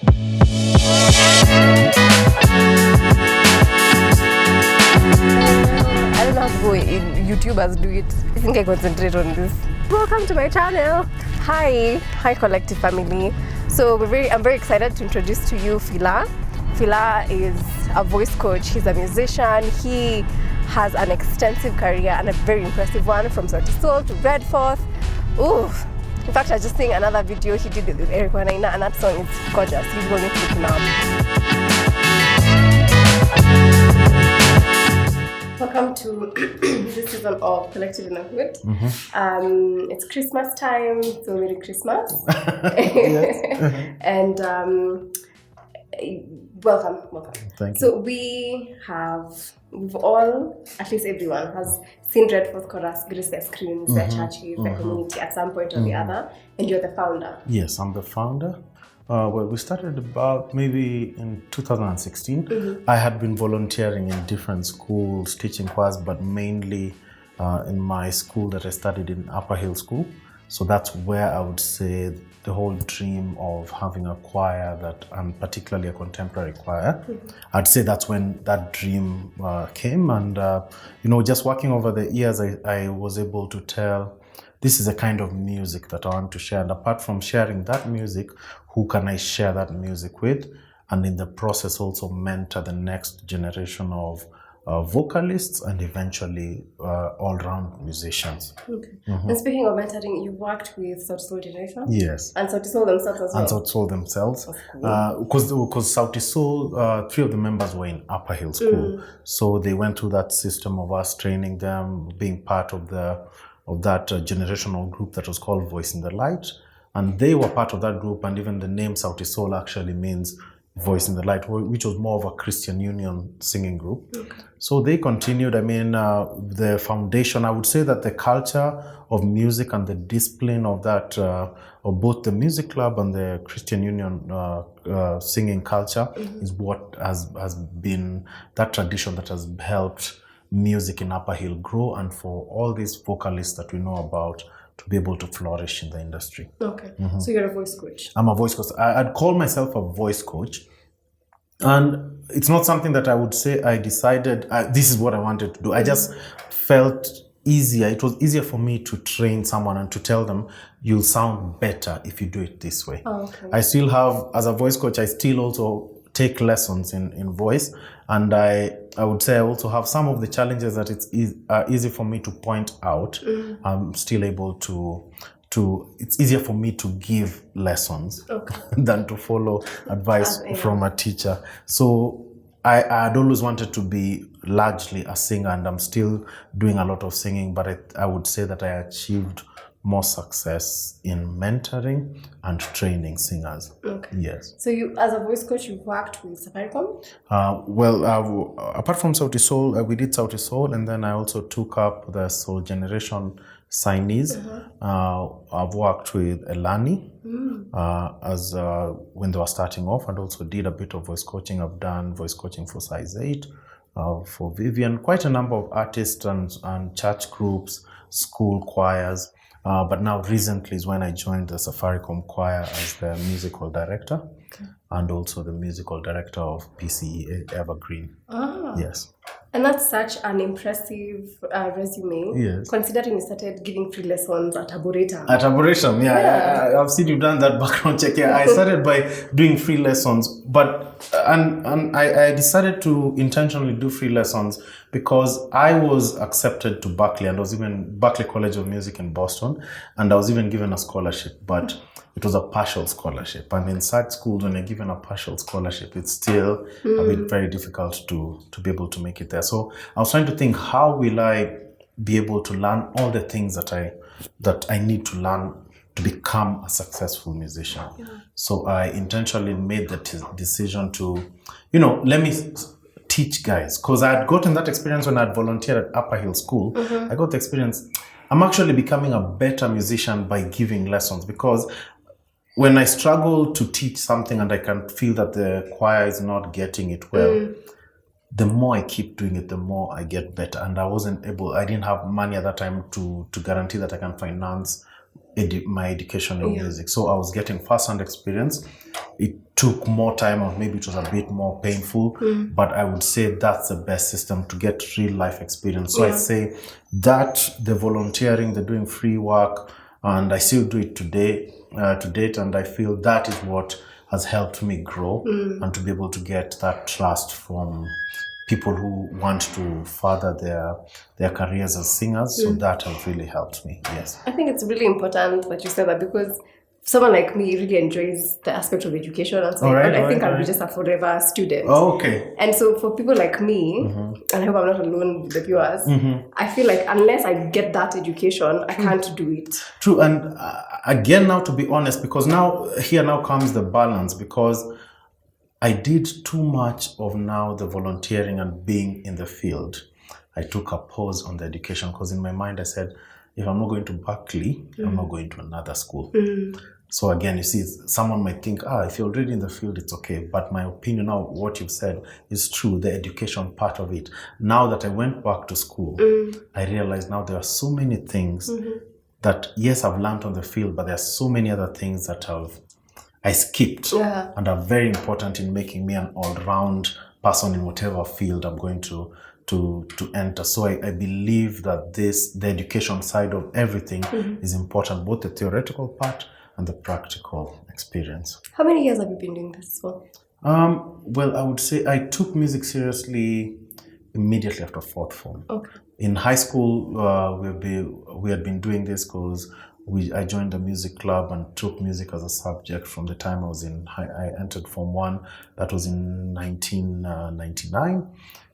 I don't know how to go in YouTubers do it. I think I concentrate on this. Welcome to my channel. Hi collective family. So I'm very excited to introduce to you Filah. Filah is a voice coach. He's a musician. He has an extensive career and a very impressive one, from Sauti Sol to Redfourth. Ooh. In fact, I just seen another video he did with Eric Wanaina, and that song is gorgeous. You will need to look him up. Welcome to this season of Collective in the Hood. It's Christmas time, so Merry Christmas. And welcome. Thank you. So we've all, at least everyone, has seen Redfourth Chorus grace their screens, their churches, their community at some point or the other, and you're the founder. Yes, I'm the founder. Well, we started about maybe in 2016. I had been volunteering in different schools, teaching choirs, but mainly in my school that I studied in Upper Hill School. So that's where I would say the whole dream of having a choir and particularly a contemporary choir, I'd say that's when that dream came. And, just working over the years, I was able to tell this is a kind of music that I want to share. And apart from sharing that music, who can I share that music with? And in the process also mentor the next generation of vocalists and eventually all-round musicians. Okay. And speaking of mentoring, you worked with Sauti Sol Generation? Yes. And Sauti Sol themselves as well? And Sauti Sol themselves. Because Sauti Sol, 3 of the members were in Upper Hill School. So they went through that system of us training them, being part of that generational group that was called Voice in the Light. And they were part of that group, and even the name Sauti Sol actually means Voice in the Light, which was more of a Christian Union singing group. Okay. So they continued. The foundation, I would say that the culture of music and the discipline of that, of both the music club and the Christian Union singing culture is what has been that tradition that has helped music in Upper Hill grow, and for all these vocalists that we know about to be able to flourish in the industry. Okay. So you're a voice coach? I'm a voice coach. I'd call myself a voice coach. And it's not something that I would say I decided, this is what I wanted to do. I just felt easier. It was easier for me to train someone and to tell them, you'll sound better if you do it this way. Oh, okay. I still have, as a voice coach, I still also take lessons in voice. And I would say I also have some of the challenges that it's easy for me to point out. I'm still able it's easier for me to give lessons than to follow advice from a teacher. So I'd always wanted to be largely a singer, and I'm still doing a lot of singing, but I would say that I achieved more success in mentoring and training singers. Okay. Yes. So you, as a voice coach, you've worked with Safaricom? Apart from Sauti Sol, we did Sauti Sol, and then I also took up the Soul Generation signees. I've worked with Elani as when they were starting off, and also did a bit of voice coaching. I've done voice coaching for Size 8, for Vivian, quite a number of artists and church groups, school choirs. But now recently is when I joined the Safaricom Choir as the musical director, and also the musical director of PCE Evergreen. Yes. And that's such an impressive resume, considering you started giving free lessons at Arboretum. At Arboretum, I've seen you've done that background check. I started by doing free lessons, but I decided to intentionally do free lessons because I was accepted to Berkeley, and I was even Berkeley College of Music in Boston, and I was even given a scholarship, but it was a partial scholarship. And in such schools, when you're given a partial scholarship, it's still a bit very difficult to be able to make it there. So I was trying to think, how will I be able to learn all the things that I need to learn to become a successful musician? So I intentionally made the decision to, let me teach guys, because I had gotten that experience when I had volunteered at Upper Hill School. I got the experience. I'm actually becoming a better musician by giving lessons, because when I struggle to teach something and I can feel that the choir is not getting it well, the more I keep doing it, the more I get better. And I didn't have money at that time to guarantee that I can finance my education in music. So I was getting first-hand experience. It took more time, or maybe it was a bit more painful, but I would say that's the best system to get real life experience. So I'd say that the volunteering, the doing free work, and I still do it today, to date, and I feel that is what has helped me grow and to be able to get that trust from people who want to further their careers as singers. So that has really helped me. Yes. I think it's really important that you said that, because someone like me really enjoys the aspect of education. I think I'll be just a forever student. Oh, okay. And so for people like me, and I hope I'm not alone with the viewers, I feel like unless I get that education, I can't do it. True. And again, now to be honest, because now comes the balance, because I did too much of now the volunteering and being in the field. I took a pause on the education, because in my mind I said, if I'm not going to Berkeley, I'm not going to another school. So again, you see, someone might think, if you're already in the field, it's okay. But my opinion now, what you've said is true, the education part of it. Now that I went back to school, I realized now there are so many things that, yes, I've learned on the field, but there are so many other things that I skipped and are very important in making me an all-round person in whatever field I'm going to enter. So I believe that the education side of everything is important, both the theoretical part and the practical experience. How many years have you been doing this for? Well, I would say I took music seriously immediately after fourth form. Okay. In high school, we had been doing this because I joined the music club and took music as a subject from the time I entered Form 1. That was in 1999.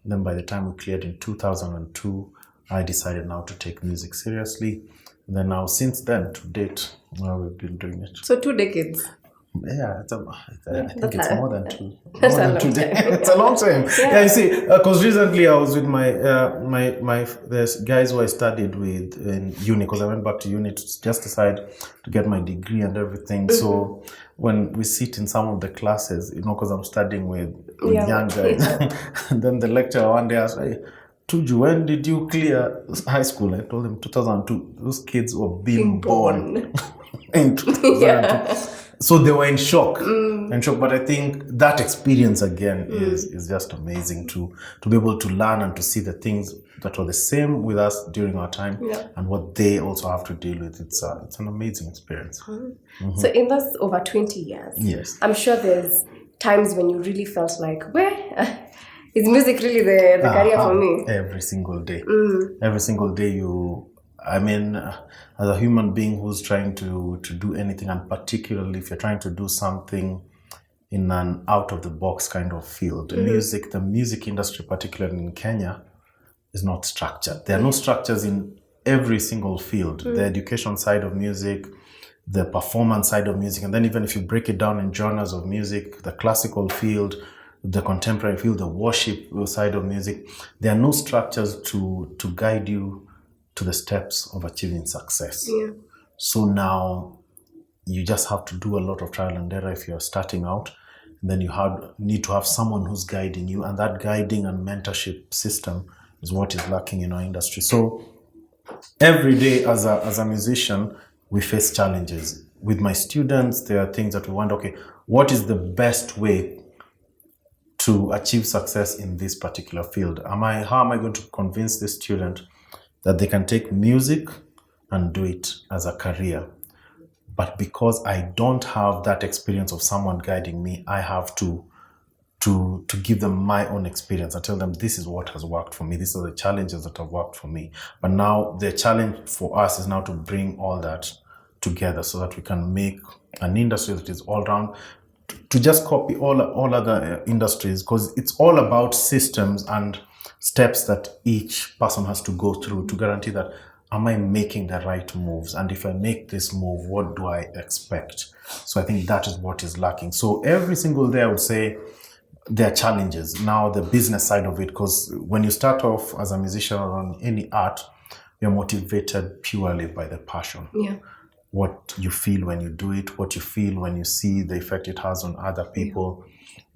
Then by the time we cleared in 2002, I decided now to take music seriously. And then now since then, to date, we've been doing it. So 2 decades. Yeah, I think it's more than two. It's a long time. Yeah, you see, because recently I was with the guys who I studied with in uni, because I went back to uni to just decide to get my degree and everything. So when we sit in some of the classes, because I'm studying with young guys, and then the lecturer one day asked, "Hey, Tuju, when did you clear high school?" I told him 2002. Those kids were being born in 2002. So they were in shock. But I think that experience again is just amazing to be able to learn and to see the things that were the same with us during our time and what they also have to deal with. It's an amazing experience. So in those over 20 years, yes, I'm sure there's times when you really felt like, where is music really the career for me? Every single day. Every single day as a human being who's trying to do anything, and particularly if you're trying to do something in an out-of-the-box kind of field, the music industry, particularly in Kenya, is not structured. There are no structures in every single field. The education side of music, the performance side of music, and then even if you break it down in genres of music, the classical field, the contemporary field, the worship side of music, there are no structures to guide you to the steps of achieving success. So now you just have to do a lot of trial and error if you're starting out. And then you need to have someone who's guiding you, and that guiding and mentorship system is what is lacking in our industry. So every day as a musician, we face challenges. With my students, there are things that we want, okay, what is the best way to achieve success in this particular field? How am I going to convince this student that they can take music and do it as a career? But because I don't have that experience of someone guiding me, I have to give them my own experience. I tell them, this is what has worked for me. These are the challenges that have worked for me. But now the challenge for us is now to bring all that together so that we can make an industry that is all round, to just copy all other industries, because it's all about systems and steps that each person has to go through to guarantee that, am I making the right moves? And if I make this move, what do I expect? So I think that is what is lacking. So every single day, I would say there are challenges. Now the business side of it, because when you start off as a musician or on any art, you're motivated purely by the passion. What you feel when you do it, what you feel when you see the effect it has on other people.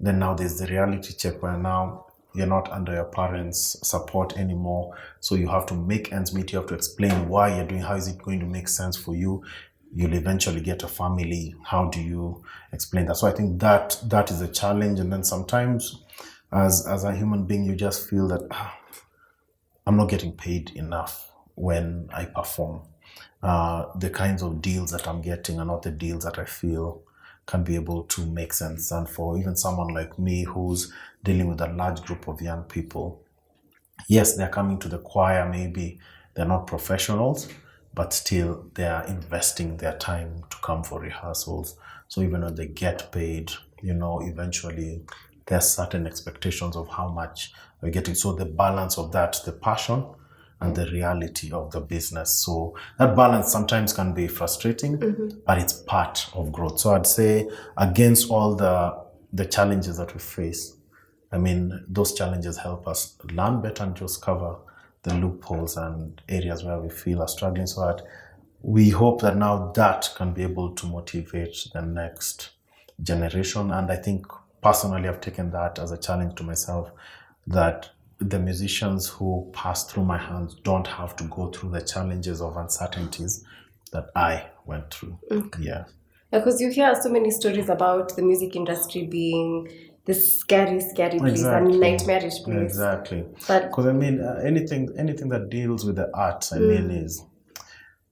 Then now there's the reality check where now you're not under your parents' support anymore. So you have to make ends meet. You have to explain why you're doing, how is it going to make sense for you. you'll eventually get a family. How do you explain that? So I think that is a challenge. And then sometimes as a human being, you just feel that I'm not getting paid enough when I perform. The kinds of deals that I'm getting are not the deals that I feel can be able to make sense. And for even someone like me who's dealing with a large group of young people, yes, they're coming to the choir, maybe they're not professionals, but still they are investing their time to come for rehearsals. So even when they get paid, eventually there's certain expectations of how much we're getting. So the balance of that, the passion and the reality of the business. So that balance sometimes can be frustrating, but it's part of growth. So I'd say against all the challenges that we face, I mean, those challenges help us learn better and just cover the loopholes and areas where we feel are struggling, so that we hope that now that can be able to motivate the next generation. And I think personally, I've taken that as a challenge to myself, that the musicians who pass through my hands don't have to go through the challenges of uncertainties that I went through. Okay. Yeah. Because you hear so many stories about the music industry being this scary place and nightmarish place. Exactly. But because I mean, anything that deals with the arts, I mean, is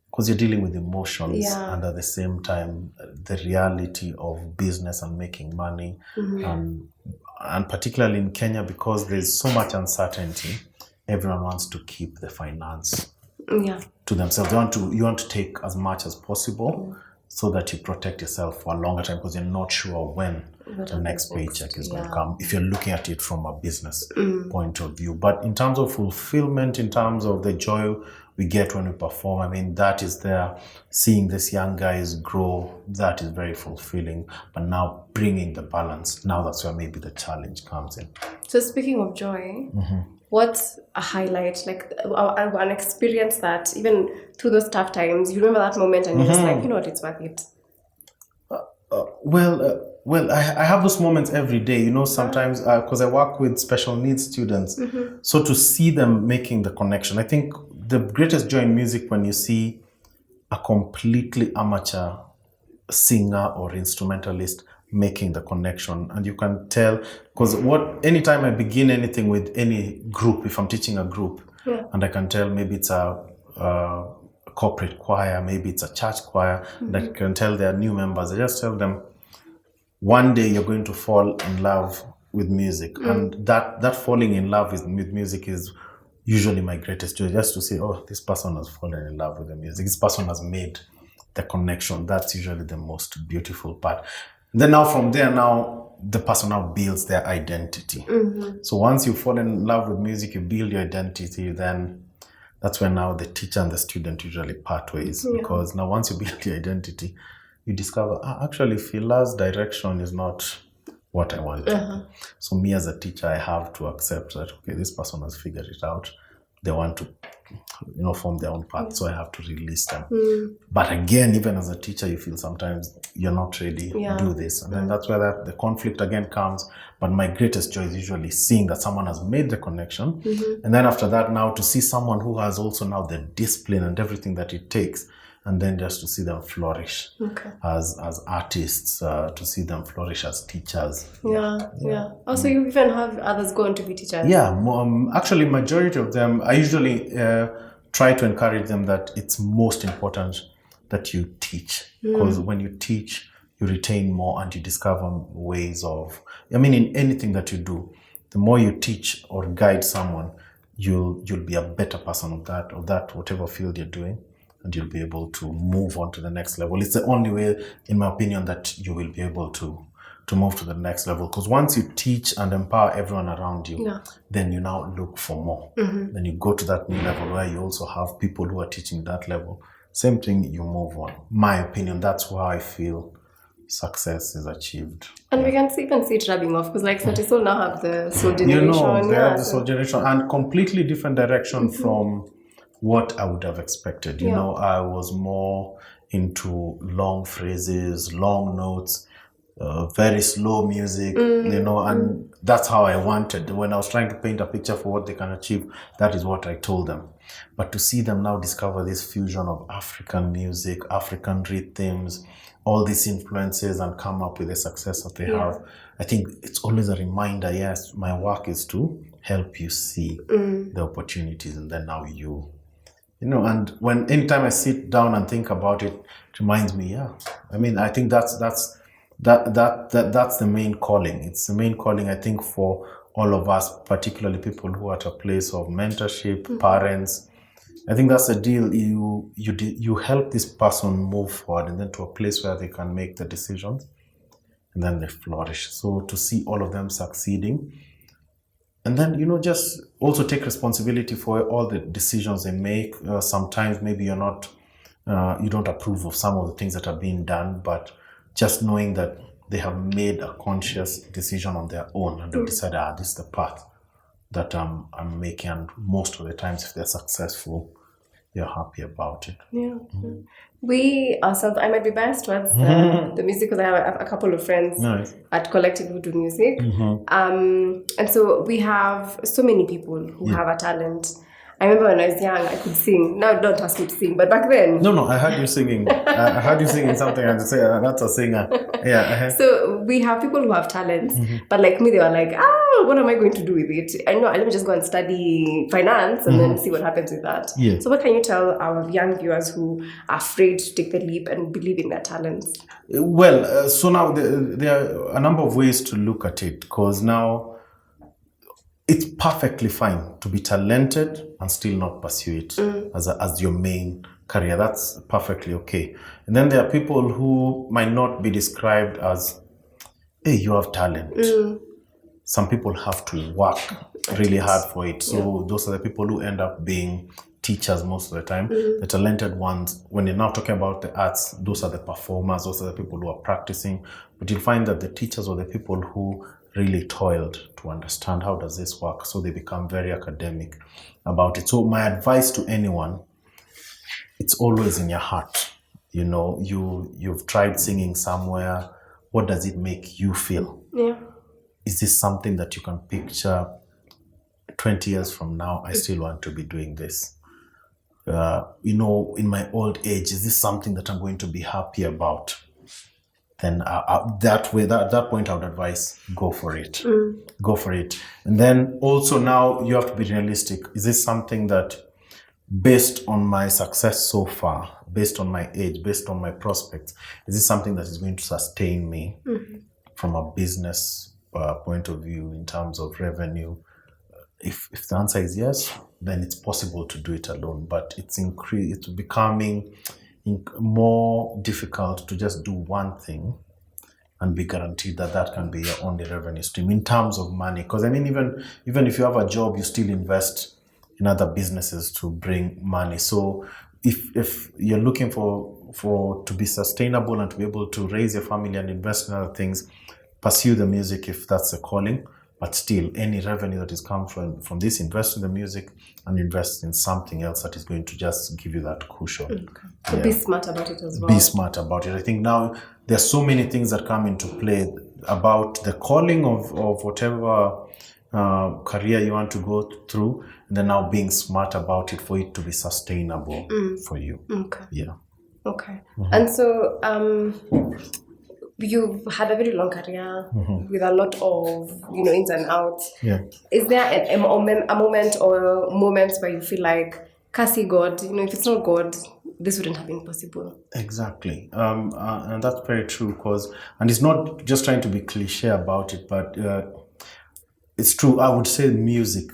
because you're dealing with emotions, and at the same time, the reality of business and making money, and particularly in Kenya, because there's so much uncertainty, everyone wants to keep the finance to themselves. You want to take as much as possible so that you protect yourself for a longer time, because you're not sure when the next paycheck is going to come, if you're looking at it from a business point of view. But in terms of fulfillment, in terms of the joy we get when we perform, I mean, that is there. Seeing these young guys grow, that is very fulfilling. But now bringing the balance, now that's where maybe the challenge comes in. So speaking of joy, what's a highlight, like an experience that even through those tough times, you remember that moment and you're just like, you know what, it's worth it? Well, I have those moments every day, sometimes because I work with special needs students. So to see them making the connection, I think the greatest joy in music when you see a completely amateur singer or instrumentalist making the connection. And you can tell, because anytime I begin anything with any group, if I'm teaching a group, and I can tell maybe it's a corporate choir, maybe it's a church choir, and I can tell their new members, I just tell them, one day you're going to fall in love with music. And that falling in love with music is usually my greatest joy, just to say, oh, this person has fallen in love with the music. This person has made the connection. That's usually the most beautiful part. Then now from there, the person now builds their identity. So once you fall in love with music, you build your identity, then that's when now the teacher and the student usually part ways. Because now once you build your identity, you discover, actually, Filah's direction is not what I want. So me as a teacher, I have to accept that, okay, this person has figured it out. They want to, form their own path. So I have to release them. But again, even as a teacher, you feel sometimes you're not ready to do this. And then that's where the conflict again comes. But my greatest joy is usually seeing that someone has made the connection. And then after that, now to see someone who has also now the discipline and everything that it takes, and then just to see them flourish as artists, to see them flourish as teachers. Also, you even have others go on to be teachers. Actually, majority of them, I usually try to encourage them that it's most important that you teach. Because when you teach, you retain more and you discover ways of, in anything that you do, the more you teach or guide someone, you'll be a better person of that whatever field you're doing. And you'll be able to move on to the next level. It's the only way, in my opinion, that you will be able to move to the next level. Because once you teach and empower everyone around you, then you now look for more. Then you go to that new level where you also have people who are teaching that level. Same thing, you move on. My opinion, that's why I feel success is achieved. And we can even see it rubbing off, because like Sati Soul now have the Soul Generation. They have the Soul Generation, and completely different direction from what I would have expected. I was more into long phrases, long notes, very slow music, and that's how I wanted. When I was trying to paint a picture for what they can achieve, that is what I told them. But to see them now discover this fusion of African music, African rhythms, all these influences, and come up with the success that they have, I think it's always a reminder, yes, my work is to help you see the opportunities, and then now and anytime I sit down and think about it, it reminds me, I mean, I think that's the main calling. It's the main calling, I think, for all of us, particularly people who are at a place of mentorship, parents. I think that's the deal. You help this person move forward, and then to a place where they can make the decisions, and then they flourish. So to see all of them succeeding, and then just also take responsibility for all the decisions they make. Sometimes maybe you're not, you don't approve of some of the things that are being done, but just knowing that they have made a conscious decision on their own, and they've decided, this is the path that I'm making. And most of the times, if they're successful, you're happy about it. Yeah. We ourselves, I might be biased towards the music because I have a couple of friends at Collective who do music. And so we have so many people who have a talent. I remember when I was young, I could sing. Now, don't ask me to sing, but back then... No, I heard you singing. I heard you singing something and say, that's a singer. Yeah. So we have people who have talents, but like me, they were like, what am I going to do with it? I know, let me just go and study finance and then see what happens with that. Yeah. So what can you tell our young viewers who are afraid to take the leap and believe in their talents? Well, so now there are a number of ways to look at it, because now it's perfectly fine to be talented and still not pursue it as your main career. That's perfectly okay. And then there are people who might not be described as, hey, you have talent. Some people have to work really hard for it. So those are the people who end up being teachers most of the time. The talented ones, when you're now talking about the arts, those are the performers, those are the people who are practicing. But you'll find that the teachers are the people who really toiled to understand how does this work, so they become very academic about it. So my advice to anyone, it's always in your heart. You've tried singing somewhere. What does it make you feel? Is this something that you can picture 20 years from now? I still want to be doing this. In my old age, is this something that I'm going to be happy about? Then that point I would advise, go for it. Go for it. And then also now you have to be realistic. Is this something that, based on my success so far, based on my age, based on my prospects, is this something that is going to sustain me from a business point of view in terms of revenue? If the answer is yes, then it's possible to do it alone. But it's becoming more difficult to just do one thing and be guaranteed that can be your only revenue stream in terms of money. Because I mean, even if you have a job, you still invest in other businesses to bring money. So if you're looking for to be sustainable and to be able to raise your family and invest in other things, pursue the music if that's a calling. But still, any revenue that is come from this, invest in the music and invest in something else that is going to just give you that cushion. So be smart about it as well. Be smart about it. I think now there's so many things that come into play about the calling of whatever career you want to go through, and then now being smart about it for it to be sustainable for you. Okay. Yeah. Okay. And so you've had a very long career with a lot of ins and outs. Yeah. Is there a moment or moments where you feel like, Kasi God, if it's not God, this wouldn't have been possible? Exactly. And that's very true, and it's not just trying to be cliche about it, but it's true. I would say music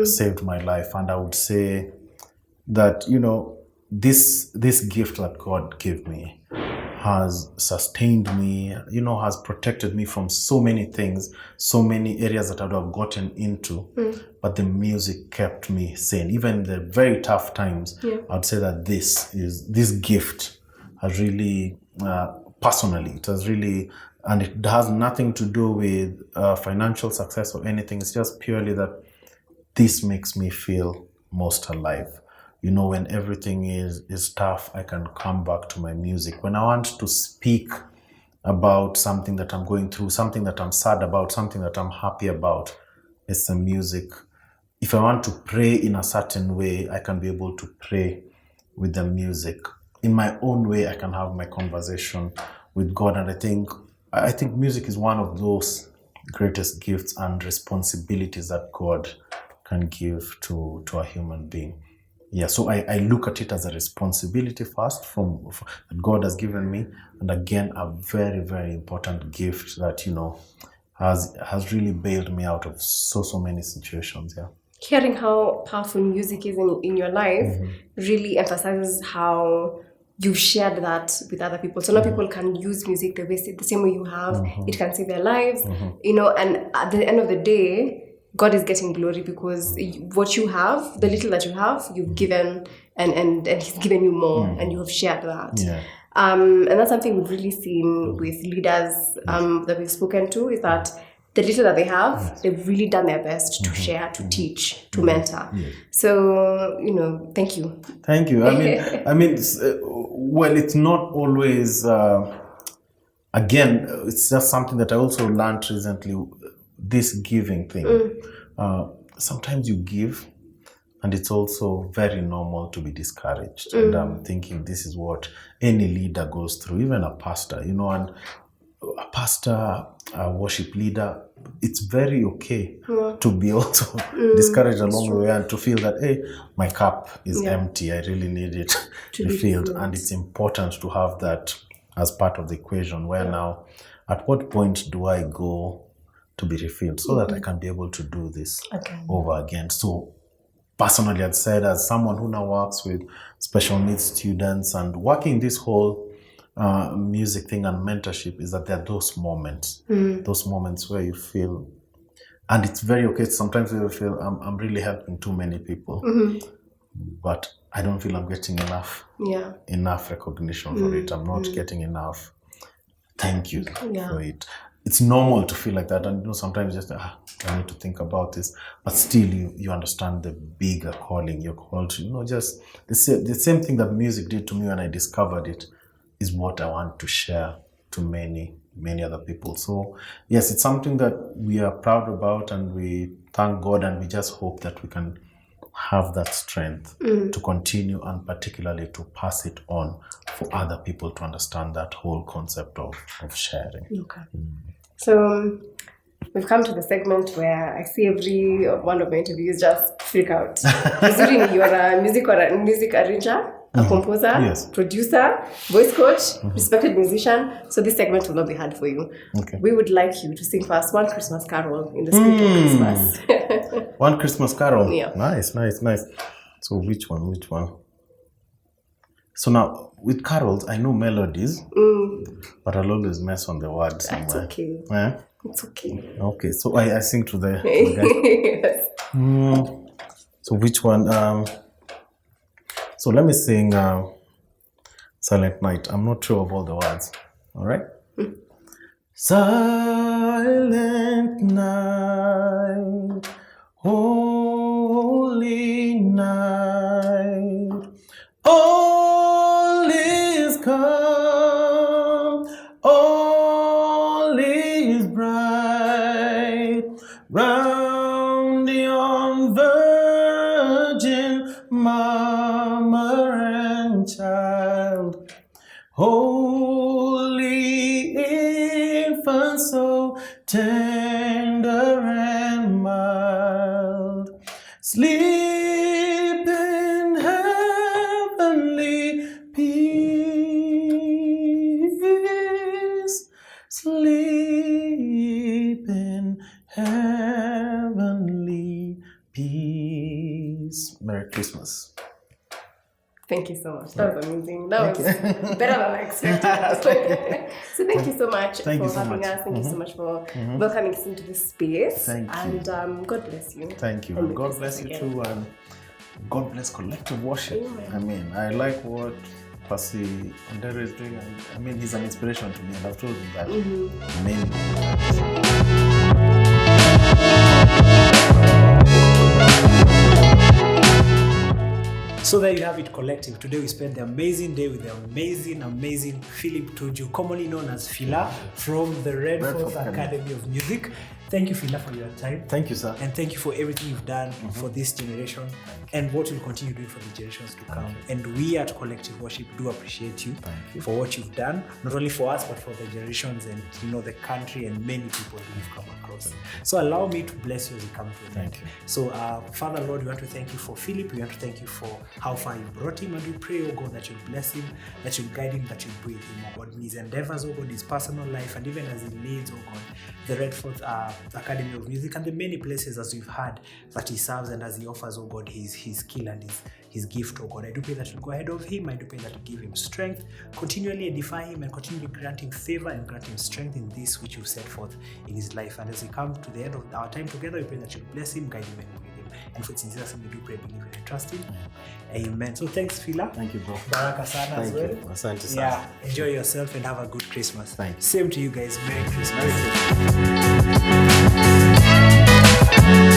saved my life, and I would say that this gift that God gave me has sustained me, has protected me from so many things, so many areas that I would have gotten into. But the music kept me sane. Even in the very tough times, I'd say that this gift has really, personally, it has really, and it has nothing to do with financial success or anything. It's just purely that this makes me feel most alive. When everything is tough, I can come back to my music. When I want to speak about something that I'm going through, something that I'm sad about, something that I'm happy about, it's the music if I want to pray in a certain way, I can be able to pray with the music. In my own way, I can have my conversation with God. And I think music is one of those greatest gifts and responsibilities that God can give to a human being. Yeah, so I look at it as a responsibility first that God has given me, and again a very, very important gift that has really bailed me out of so many situations. Yeah. Hearing how powerful music is in your life really emphasizes how you've shared that with other people. So now people can use music the same way you have. It can save their lives, and at the end of the day, God is getting glory because what you have, the little that you have, you've given, and He's given you more, and you have shared that. Yeah. And that's something we've really seen with leaders that we've spoken to, is that the little that they have, they've really done their best to share, to teach, to mentor. Yes. So, thank you. Thank you. I mean, it's not always. Again, it's just something that I also learned recently. This giving thing. Sometimes you give, and it's also very normal to be discouraged. And I'm thinking this is what any leader goes through, even a pastor. And a pastor, a worship leader, it's very okay to be also discouraged along the way and to feel that, hey, my cup is empty. I really need it refilled. And it's important to have that as part of the equation where now, at what point do I go to be refilled so that I can be able to do this over again? So personally, I'd said, as someone who now works with special needs students and working this whole music thing and mentorship, is that there are those moments where you feel, and it's very okay. Sometimes you feel I'm really helping too many people, but I don't feel I'm getting enough recognition for it. I'm not getting enough thank you for it. It's normal to feel like that, and sometimes just I need to think about this, but still you understand the bigger calling. You're called to, just the same thing that music did to me when I discovered it is what I want to share to many other people. So yes, it's something that we are proud about, and we thank God, and we just hope that we can have that strength to continue, and particularly to pass it on for other people to understand that whole concept of sharing. Okay. So we've come to the segment where I see every one of my interviews just freak out. Considering you're a music arranger, a composer, producer, voice coach, respected musician. So this segment will not be hard for you. Okay. We would like you to sing for us one Christmas carol in the spirit of Christmas. One Christmas carol? Yeah. Nice. So which one? So now, with carols, I know melodies, but I'll always mess on the words somewhere. That's okay. Yeah? It's okay. Okay, so I sing to the guy. Yes. So which one? So let me sing Silent Night. I'm not sure of all the words. All right? Silent night, holy night, all is calm, all is bright, round yon virgin mama and child, holy infant, so tender and mild, sleep in heavenly peace, sleep in heavenly peace. Merry Christmas. Thank you so much. That was amazing. That was better than I expected. So thank you so much for having us. Thank you so much for welcoming us into this space. Thank you. And God bless you. Thank you. And God bless you too. And God bless collective worship. Amen. I mean, I like what Pastor Andere is doing. I mean, he's an inspiration to me, and I've told him that many times. So there you have it, collective. Today we spent the amazing day with the amazing Philip Tuju, commonly known as Filah, from the Redfourth Academy of Music. Thank you, Filah, for your time. Thank you, sir. And thank you for everything you've done for this generation and what you'll continue doing for the generations to come. And we at Collective Worship do appreciate you for what you've done, not only for us, but for the generations and the country and many people we've come across. So allow me to bless you as you come to an end. Thank you. So Father, Lord, we want to thank you for Philip. We want to thank you for how far you brought him. And we pray, oh God, that you'll bless him, that you'll guide him, that you'll be with him, oh God, in his endeavors, oh God, his personal life, and even as he leads, oh God, the Redfourth Academy of Music and the many places as we've heard that he serves and as he offers, oh God, his skill and his gift, oh God. I do pray that you go ahead of him. I do pray that you give him strength, continually edify him, and continually grant him favor and grant him strength in this which you've set forth in his life. And as we come to the end of our time together, we pray that you bless him, guide him, and lead him. And for Jesus' name, we do pray, believe, and trust him. Amen. So thanks, Filah. Thank you, bro. Baraka sana as well. Asante sana. Yeah. Enjoy yourself and have a good Christmas. Thank you. Same to you guys. Merry Christmas. Merry Christmas.